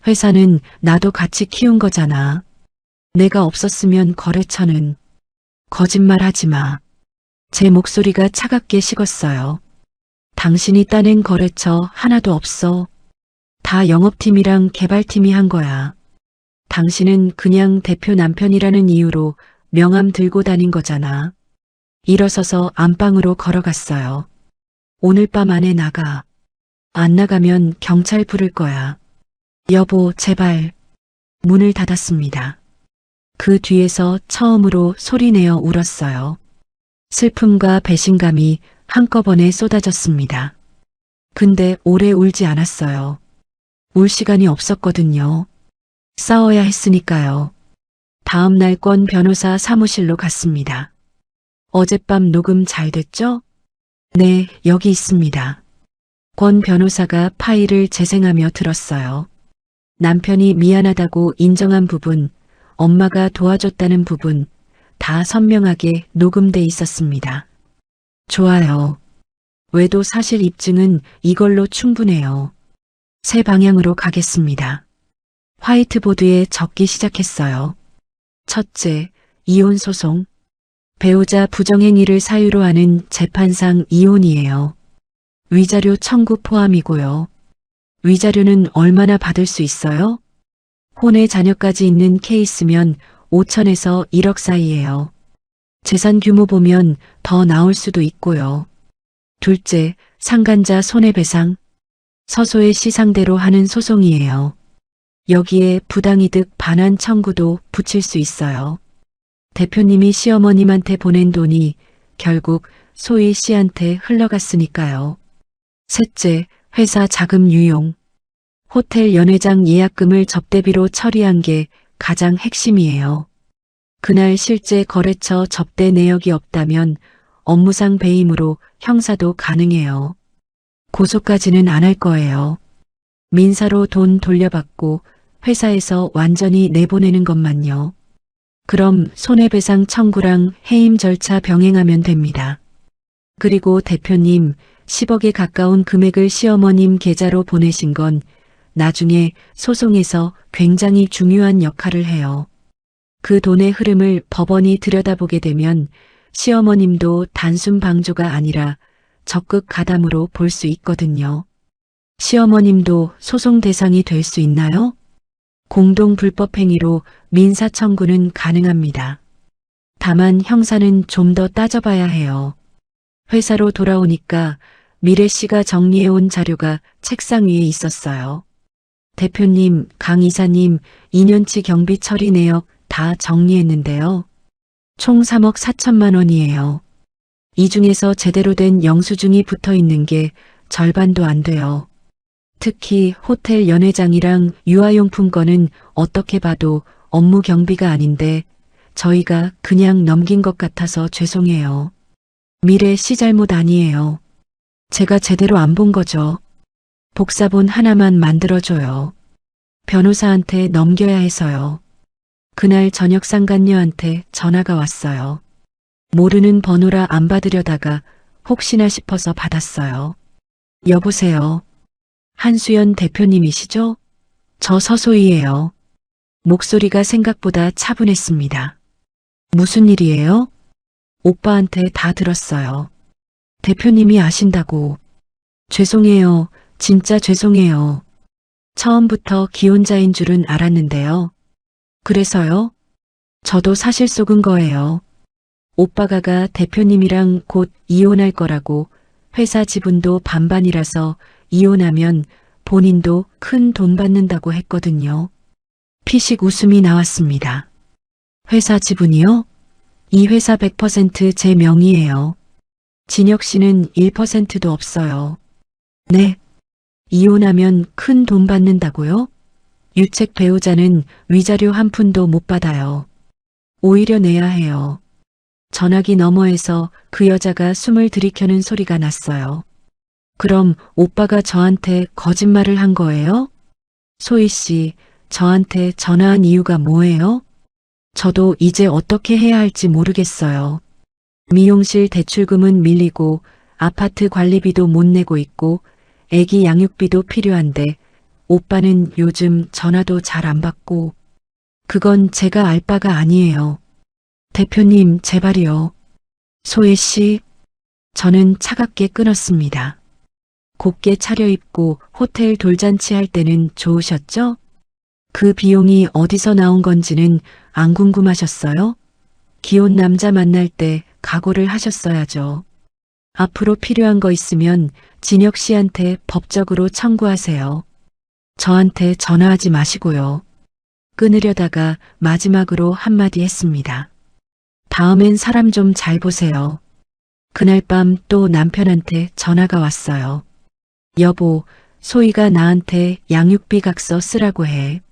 회사는 나도 같이 키운 거잖아. 내가 없었으면 거래처는. 거짓말하지 마. 제 목소리가 차갑게 식었어요. 당신이 따낸 거래처 하나도 없어. 다 영업팀이랑 개발팀이 한 거야. 당신은 그냥 대표 남편이라는 이유로 명함 들고 다닌 거잖아. 일어서서 안방으로 걸어갔어요. 오늘 밤 안에 나가. 안 나가면 경찰 부를 거야. 여보, 제발. 문을 닫았습니다. 그 뒤에서 처음으로 소리내어 울었어요. 슬픔과 배신감이 한꺼번에 쏟아졌습니다. 근데 오래 울지 않았어요. 울 시간이 없었거든요. 싸워야 했으니까요. 다음 날 권 변호사 사무실로 갔습니다. 어젯밤 녹음 잘 됐죠? 네, 여기 있습니다. 권 변호사가 파일을 재생하며 들었어요. 남편이 미안하다고 인정한 부분, 엄마가 도와줬다는 부분, 다 선명하게 녹음돼 있었습니다. 좋아요. 외도 사실 입증은 이걸로 충분해요. 새 방향으로 가겠습니다. 화이트보드에 적기 시작했어요. 첫째, 이혼 소송. 배우자 부정행위를 사유로 하는 재판상 이혼이에요. 위자료 청구 포함이고요. 위자료는 얼마나 받을 수 있어요? 혼외 자녀까지 있는 케이스면 5천에서 1억 사이예요. 재산 규모 보면 더 나올 수도 있고요. 둘째, 상간자 손해배상. 서소의 시상대로 하는 소송이에요. 여기에 부당이득 반환 청구도 붙일 수 있어요. 대표님이 시어머님한테 보낸 돈이 결국 소희 씨한테 흘러갔으니까요. 셋째, 회사 자금 유용. 호텔 연회장 예약금을 접대비로 처리한 게 가장 핵심이에요. 그날 실제 거래처 접대 내역이 없다면 업무상 배임으로 형사도 가능해요. 고소까지는 안 할 거예요. 민사로 돈 돌려받고 회사에서 완전히 내보내는 것만요. 그럼 손해배상 청구랑 해임 절차 병행하면 됩니다. 그리고 대표님 10억에 가까운 금액을 시어머님 계좌로 보내신 건 나중에 소송에서 굉장히 중요한 역할을 해요. 그 돈의 흐름을 법원이 들여다보게 되면 시어머님도 단순 방조가 아니라 적극 가담으로 볼 수 있거든요. 시어머님도 소송 대상이 될 수 있나요? 공동 불법 행위로 민사 청구는 가능합니다. 다만 형사는 좀 더 따져봐야 해요. 회사로 돌아오니까 미래 씨가 정리해온 자료가 책상 위에 있었어요. 대표님, 강 이사님 2년치 경비 처리 내역 다 정리했는데요. 총 3억 4천만 원이에요. 이 중에서 제대로 된 영수증이 붙어 있는 게 절반도 안 돼요. 특히 호텔 연회장이랑 유아용품 건은 어떻게 봐도 업무 경비가 아닌데 저희가 그냥 넘긴 것 같아서 죄송해요. 미래 씨 잘못 아니에요. 제가 제대로 안 본 거죠. 복사본 하나만 만들어줘요. 변호사한테 넘겨야 해서요. 그날 저녁 상간녀한테 전화가 왔어요. 모르는 번호라 안 받으려다가 혹시나 싶어서 받았어요. 여보세요. 한수연 대표님이시죠? 저 서소희예요. 목소리가 생각보다 차분했습니다. 무슨 일이에요? 오빠한테 다 들었어요. 대표님이 아신다고. 죄송해요. 진짜 죄송해요. 처음부터 기혼자인 줄은 알았는데요. 그래서요? 저도 사실 속은 거예요. 오빠가 대표님이랑 곧 이혼할 거라고 회사 지분도 반반이라서 이혼하면 본인도 큰 돈 받는다고 했거든요. 피식 웃음이 나왔습니다. 회사 지분이요? 이 회사 100% 제 명의예요. 진혁 씨는 1%도 없어요. 네. 이혼하면 큰 돈 받는다고요? 유책 배우자는 위자료 한 푼도 못 받아요. 오히려 내야 해요. 전화기 너머에서 그 여자가 숨을 들이켜는 소리가 났어요. 그럼 오빠가 저한테 거짓말을 한 거예요? 소희 씨, 저한테 전화한 이유가 뭐예요? 저도 이제 어떻게 해야 할지 모르겠어요. 미용실 대출금은 밀리고 아파트 관리비도 못 내고 있고 애기 양육비도 필요한데 오빠는 요즘 전화도 잘 안 받고 그건 제가 알 바가 아니에요. 대표님 제발이요. 소혜 씨, 저는 차갑게 끊었습니다. 곱게 차려입고 호텔 돌잔치 할 때는 좋으셨죠? 그 비용이 어디서 나온 건지는 안 궁금하셨어요? 기혼 남자 만날 때 각오를 하셨어야죠. 앞으로 필요한 거 있으면 진혁 씨한테 법적으로 청구하세요. 저한테 전화하지 마시고요. 끊으려다가 마지막으로 한마디 했습니다. 다음엔 사람 좀 잘 보세요. 그날 밤 또 남편한테 전화가 왔어요. 여보, 소희가 나한테 양육비 각서 쓰라고 해.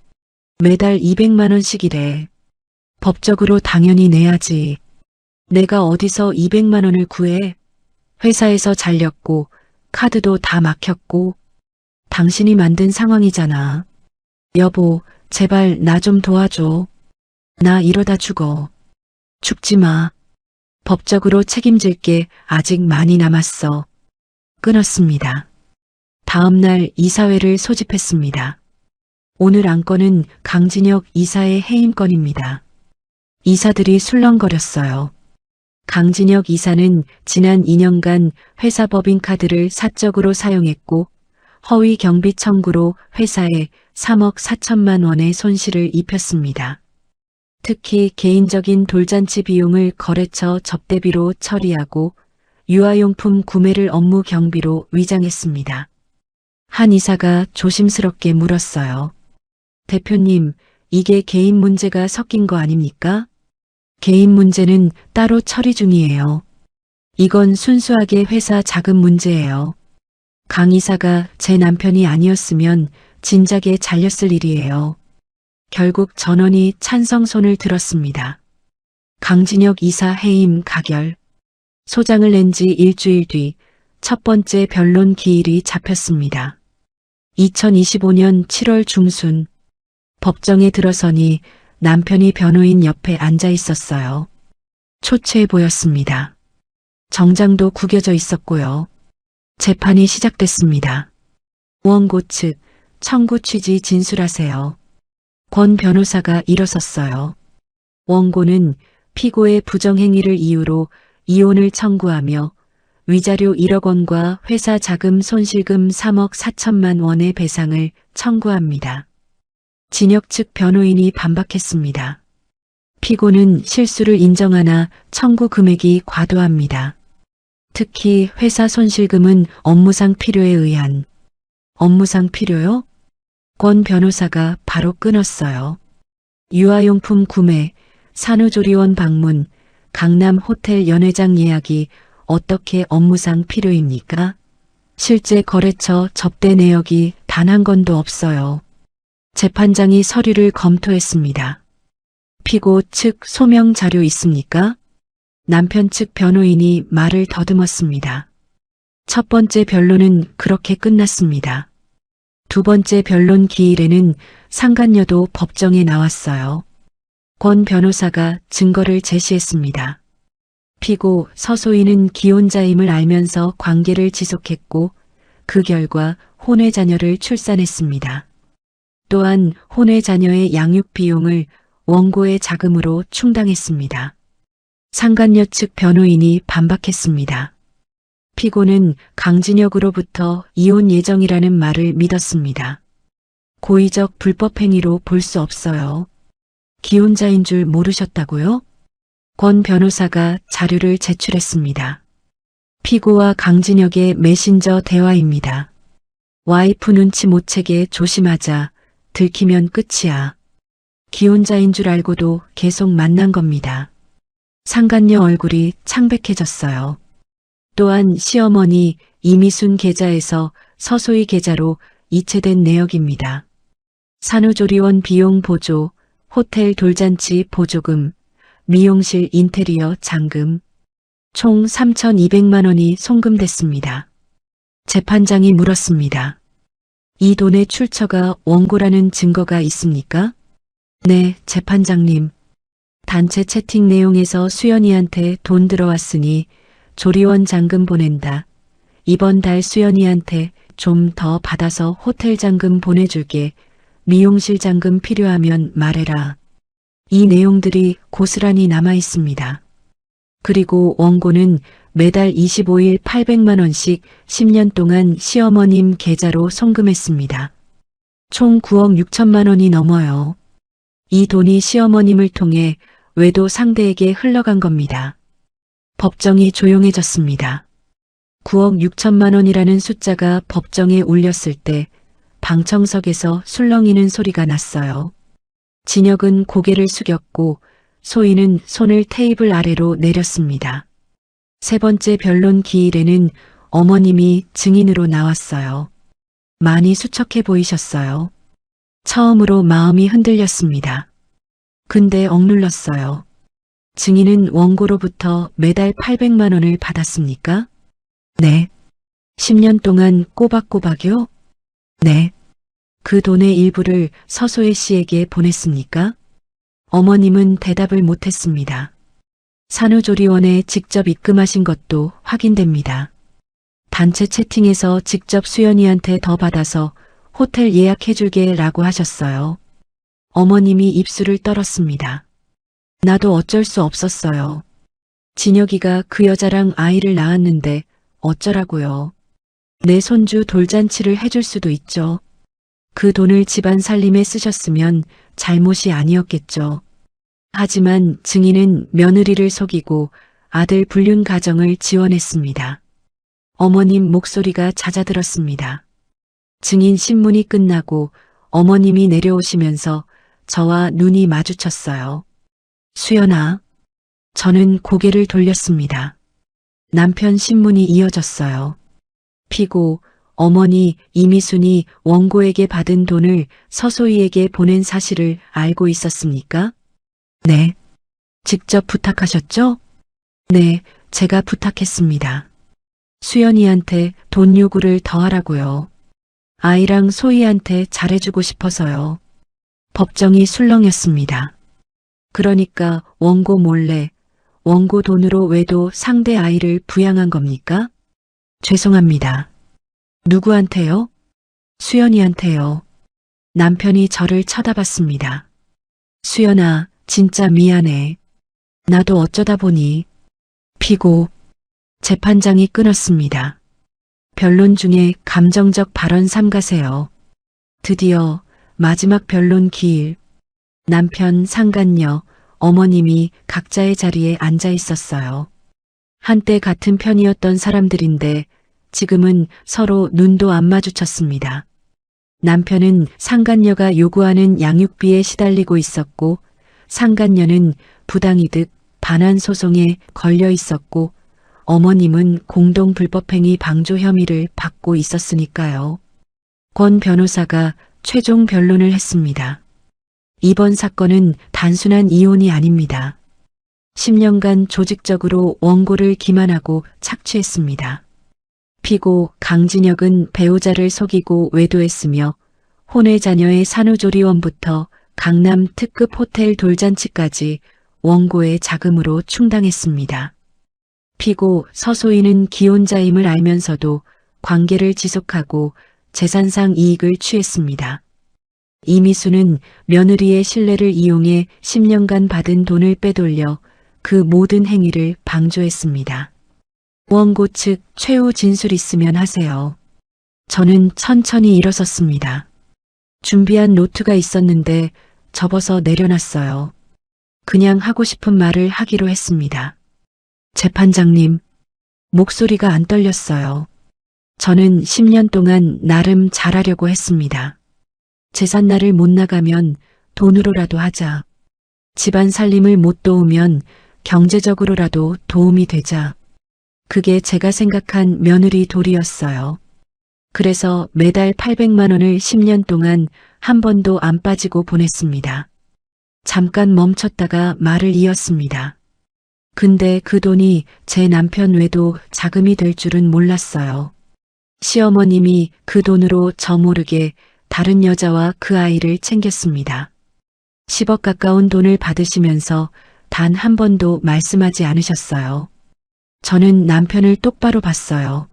매달 200만 원씩이래. 법적으로 당연히 내야지. 내가 어디서 200만 원을 구해? 회사에서 잘렸고 카드도 다 막혔고 당신이 만든 상황이잖아. 여보, 제발 나 좀 도와줘. 나 이러다 죽어. 죽지 마. 법적으로 책임질 게 아직 많이 남았어. 끊었습니다. 다음 날 이사회를 소집했습니다. 오늘 안건은 강진혁 이사의 해임 건입니다. 이사들이 술렁거렸어요. 강진혁 이사는 지난 2년간 회사 법인카드를 사적으로 사용했고 허위 경비 청구로 회사에 3억 4천만 원의 손실을 입혔습니다. 특히 개인적인 돌잔치 비용을 거래처 접대비로 처리하고 유아용품 구매를 업무 경비로 위장했습니다. 한 이사가 조심스럽게 물었어요. 대표님, 이게 개인 문제가 섞인 거 아닙니까? 개인 문제는 따로 처리 중이에요. 이건 순수하게 회사 자금 문제예요. 강 이사가 제 남편이 아니었으면 진작에 잘렸을 일이에요. 결국 전원이 찬성 손을 들었습니다. 강진혁 이사 해임 가결. 소장을 낸 지 일주일 뒤 첫 번째 변론 기일이 잡혔습니다. 2025년 7월 중순 법정에 들어서니 남편이 변호인 옆에 앉아 있었어요. 초췌해 보였습니다. 정장도 구겨져 있었고요. 재판이 시작됐습니다. 원고 측 청구 취지 진술하세요. 권 변호사가 일어섰어요. 원고는 피고의 부정행위를 이유로 이혼을 청구하며 위자료 1억 원과 회사 자금 손실금 3억 4천만 원의 배상을 청구합니다. 진혁 측 변호인이 반박했습니다. 피고는 실수를 인정하나 청구 금액이 과도합니다. 특히 회사 손실금은 업무상 필요에 의한. 업무상 필요요? 권 변호사가 바로 끊었어요. 유아용품 구매, 산후조리원 방문, 강남 호텔 연회장 예약이 어떻게 업무상 필요입니까? 실제 거래처 접대 내역이 단 한 건도 없어요. 재판장이 서류를 검토했습니다. 피고 측 소명 자료 있습니까? 남편 측 변호인이 말을 더듬었습니다. 첫 번째 변론은 그렇게 끝났습니다. 두 번째 변론 기일에는 상간녀도 법정에 나왔어요. 권 변호사가 증거를 제시했습니다. 피고 서소희는 기혼자임을 알면서 관계를 지속했고 그 결과 혼외 자녀를 출산했습니다. 또한 혼외 자녀의 양육 비용을 원고의 자금으로 충당했습니다. 상간녀 측 변호인이 반박했습니다. 피고는 강진혁으로부터 이혼 예정이라는 말을 믿었습니다. 고의적 불법 행위로 볼 수 없어요. 기혼자인 줄 모르셨다고요? 권 변호사가 자료를 제출했습니다. 피고와 강진혁의 메신저 대화입니다. 와이프 눈치 못 채게 조심하자. 들키면 끝이야. 기혼자인 줄 알고도 계속 만난 겁니다. 상간녀 얼굴이 창백해졌어요. 또한 시어머니 이미순 계좌에서 서소희 계좌로 이체된 내역입니다. 산후조리원 비용 보조, 호텔 돌잔치 보조금, 미용실 인테리어 잔금, 총 3,200만 원이 송금됐습니다. 재판장이 물었습니다. 이 돈의 출처가 원고라는 증거가 있습니까? 네, 재판장님. 단체 채팅 내용에서 수연이한테 돈 들어왔으니 조리원 잔금 보낸다. 이번 달 수연이한테 좀 더 받아서 호텔 잔금 보내줄게. 미용실 잔금 필요하면 말해라. 이 내용들이 고스란히 남아 있습니다. 그리고 원고는 매달 25일 800만 원씩 10년 동안 시어머님 계좌로 송금했습니다. 총 9억 6천만 원이 넘어요. 이 돈이 시어머님을 통해 외도 상대에게 흘러간 겁니다. 법정이 조용해졌습니다. 9억 6천만 원이라는 숫자가 법정에 울렸을 때 방청석에서 술렁이는 소리가 났어요. 진혁은 고개를 숙였고 소희는 손을 테이블 아래로 내렸습니다. 세 번째 변론 기일에는 어머님이 증인으로 나왔어요. 많이 수척해 보이셨어요. 처음으로 마음이 흔들렸습니다. 근데 억눌렀어요. 증인은 원고로부터 매달 800만 원을 받았습니까? 네. 10년 동안 꼬박꼬박요? 네. 그 돈의 일부를 서소혜 씨에게 보냈습니까? 어머님은 대답을 못했습니다. 산후조리원에 직접 입금하신 것도 확인됩니다. 단체 채팅에서 직접 수연이한테 더 받아서 호텔 예약해줄게 라고 하셨어요. 어머님이 입술을 떨었습니다. 나도 어쩔 수 없었어요. 진혁이가 그 여자랑 아이를 낳았는데 어쩌라고요. 내 손주 돌잔치를 해줄 수도 있죠. 그 돈을 집안 살림에 쓰셨으면 잘못이 아니었겠죠. 하지만 증인은 며느리를 속이고 아들 불륜 가정을 지원했습니다. 어머님 목소리가 잦아들었습니다. 증인 신문이 끝나고 어머님이 내려오시면서 저와 눈이 마주쳤어요. 수연아. 저는 고개를 돌렸습니다. 남편 신문이 이어졌어요. 피고 어머니 이미순이 원고에게 받은 돈을 서소희에게 보낸 사실을 알고 있었습니까? 네. 직접 부탁하셨죠? 네, 제가 부탁했습니다. 수연이한테 돈 요구를 더 하라고요. 아이랑 소희한테 잘해주고 싶어서요. 법정이 술렁였습니다. 그러니까 원고 몰래 원고 돈으로 외도 상대 아이를 부양한 겁니까? 죄송합니다. 누구한테요? 수연이한테요. 남편이 저를 쳐다봤습니다. 수연아, 진짜 미안해. 나도 어쩌다 보니. 피고. 재판장이 끊었습니다. 변론 중에 감정적 발언 삼가세요. 드디어 마지막 변론 기일. 남편, 상간녀, 어머님이 각자의 자리에 앉아 있었어요. 한때 같은 편이었던 사람들인데 지금은 서로 눈도 안 마주쳤습니다. 남편은 상간녀가 요구하는 양육비에 시달리고 있었고 상간녀는 부당이득 반환 소송에 걸려 있었고 어머님은 공동 불법행위 방조 혐의를 받고 있었으니까요. 권 변호사가 최종 변론을 했습니다. 이번 사건은 단순한 이혼이 아닙니다. 10년간 조직적으로 원고를 기만하고 착취했습니다. 피고 강진혁은 배우자를 속이고 외도했으며 혼외 자녀의 산후조리원부터 강남 특급 호텔 돌잔치까지 원고의 자금으로 충당했습니다. 피고 서소희는 기혼자임을 알면서도 관계를 지속하고 재산상 이익을 취했습니다. 이미수는 며느리의 신뢰를 이용해 10년간 받은 돈을 빼돌려 그 모든 행위를 방조했습니다. 원고 측 최후 진술 있으면 하세요. 저는 천천히 일어섰습니다. 준비한 노트가 있었는데 접어서 내려놨어요. 그냥 하고 싶은 말을 하기로 했습니다. 재판장님, 목소리가 안 떨렸어요. 저는 10년 동안 나름 잘하려고 했습니다. 재산날을 못 나가면 돈으로라도 하자. 집안 살림을 못 도우면 경제적으로라도 도움이 되자. 그게 제가 생각한 며느리 도리였어요. 그래서 매달 800만 원을 10년 동안 한 번도 안 빠지고 보냈습니다. 잠깐 멈췄다가 말을 이었습니다. 근데 그 돈이 제 남편 외도 자금이 될 줄은 몰랐어요. 시어머님이 그 돈으로 저 모르게 다른 여자와 그 아이를 챙겼습니다. 10억 가까운 돈을 받으시면서 단 한 번도 말씀하지 않으셨어요. 저는 남편을 똑바로 봤어요.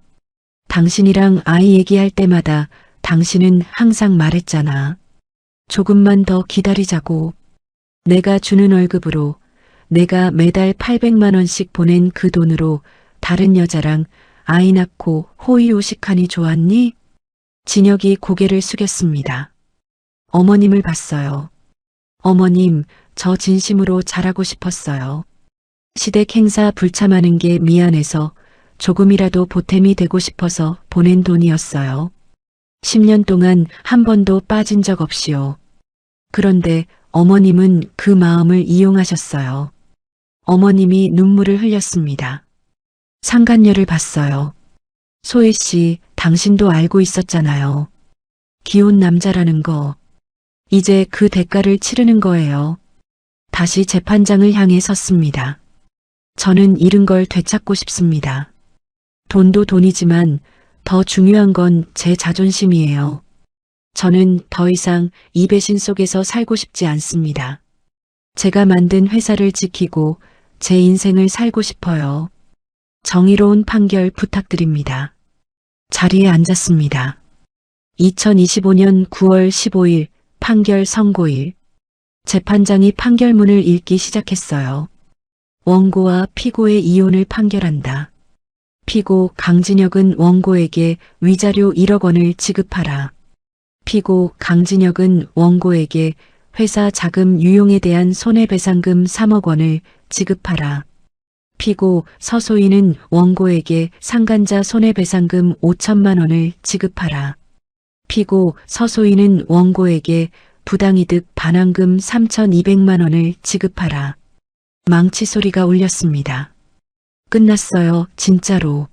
당신이랑 아이 얘기할 때마다 당신은 항상 말했잖아. 조금만 더 기다리자고. 내가 주는 월급으로 내가 매달 800만 원씩 보낸 그 돈으로 다른 여자랑 아이 낳고 호의호식하니 좋았니? 진혁이 고개를 숙였습니다. 어머님을 봤어요. 어머님, 저 진심으로 잘하고 싶었어요. 시댁 행사 불참하는 게 미안해서 조금이라도 보탬이 되고 싶어서 보낸 돈이었어요. 10년 동안 한 번도 빠진 적 없이요. 그런데 어머님은 그 마음을 이용하셨어요. 어머님이 눈물을 흘렸습니다. 상간녀를 봤어요. 소혜 씨, 당신도 알고 있었잖아요. 기혼 남자라는 거. 이제 그 대가를 치르는 거예요. 다시 재판장을 향해 섰습니다. 저는 잃은 걸 되찾고 싶습니다. 돈도 돈이지만 더 중요한 건 제 자존심이에요. 저는 더 이상 이 배신 속에서 살고 싶지 않습니다. 제가 만든 회사를 지키고 제 인생을 살고 싶어요. 정의로운 판결 부탁드립니다. 자리에 앉았습니다. 2025년 9월 15일 판결 선고일. 재판장이 판결문을 읽기 시작했어요. 원고와 피고의 이혼을 판결한다. 피고 강진혁은 원고에게 위자료 1억 원을 지급하라. 피고 강진혁은 원고에게 회사 자금 유용에 대한 손해배상금 3억 원을 지급하라. 피고 서소인은 원고에게 상간자 손해배상금 5천만 원을 지급하라. 피고 서소인은 원고에게 부당이득 반환금 3,200만 원을 지급하라. 망치 소리가 울렸습니다. 끝났어요, 진짜로.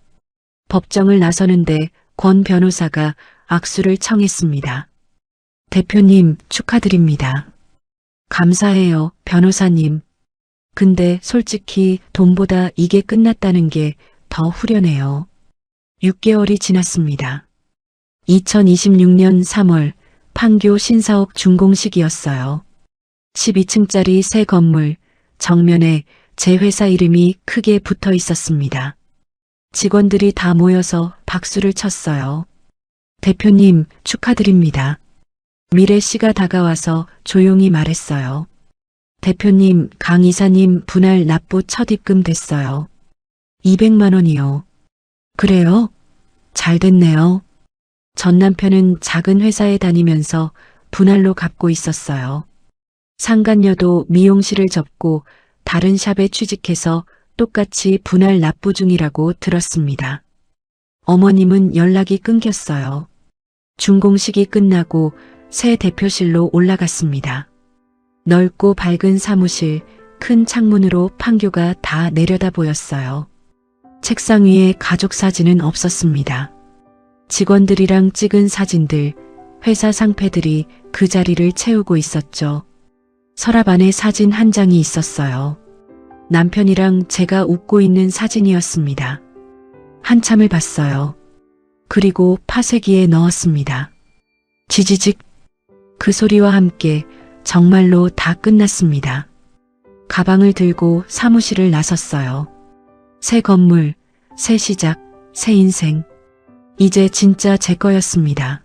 법정을 나서는데 권 변호사가 악수를 청했습니다. 대표님, 축하드립니다. 감사해요, 변호사님. 근데 솔직히 돈보다 이게 끝났다는 게 더 후련해요. 6개월이 지났습니다. 2026년 3월 판교 신사옥 준공식이었어요. 12층짜리 새 건물, 정면에 제 회사 이름이 크게 붙어 있었습니다. 직원들이 다 모여서 박수를 쳤어요. 대표님, 축하드립니다. 미래 씨가 다가와서 조용히 말했어요. 대표님, 강 이사님 분할 납부 첫 입금 됐어요. 200만 원이요. 그래요? 잘 됐네요. 전 남편은 작은 회사에 다니면서 분할로 갚고 있었어요. 상간녀도 미용실을 접고 다른 샵에 취직해서 똑같이 분할 납부 중이라고 들었습니다. 어머님은 연락이 끊겼어요. 준공식이 끝나고 새 대표실로 올라갔습니다. 넓고 밝은 사무실, 큰 창문으로 판교가 다 내려다 보였어요. 책상 위에 가족 사진은 없었습니다. 직원들이랑 찍은 사진들, 회사 상패들이 그 자리를 채우고 있었죠. 서랍 안에 사진 한 장이 있었어요. 남편이랑 제가 웃고 있는 사진이었습니다. 한참을 봤어요. 그리고 파쇄기에 넣었습니다. 지지직. 그 소리와 함께 정말로 다 끝났습니다. 가방을 들고 사무실을 나섰어요. 새 건물, 새 시작, 새 인생. 이제 진짜 제 거였습니다.